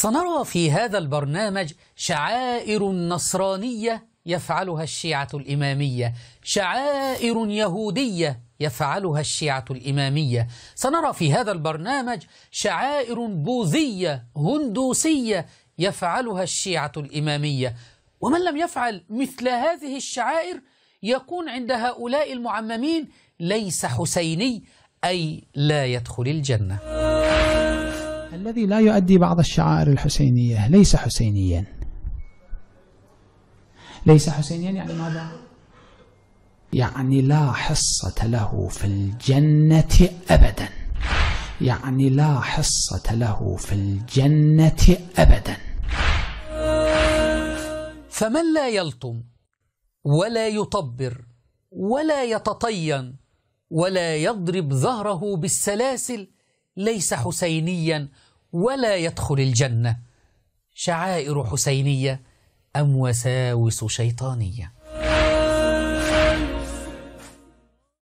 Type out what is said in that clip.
سنرى في هذا البرنامج شعائر نصرانية يفعلها الشيعة الإمامية، شعائر يهودية يفعلها الشيعة الإمامية. سنرى في هذا البرنامج شعائر بوذية هندوسية يفعلها الشيعة الإمامية. ومن لم يفعل مثل هذه الشعائر يكون عند هؤلاء المعممين ليس حسيني، أي لا يدخل الجنة. الذي لا يؤدي بعض الشعائر الحسينية ليس حسينيا. ليس حسينيا يعني ماذا؟ يعني لا حصة له في الجنة أبدا. يعني لا حصة له في الجنة أبدا. فمن لا يلطم ولا يطبر ولا يتطين ولا يضرب ظهره بالسلاسل ليس حسينيا ولا يدخل الجنة. شعائر حسينية أم وساوس شيطانية؟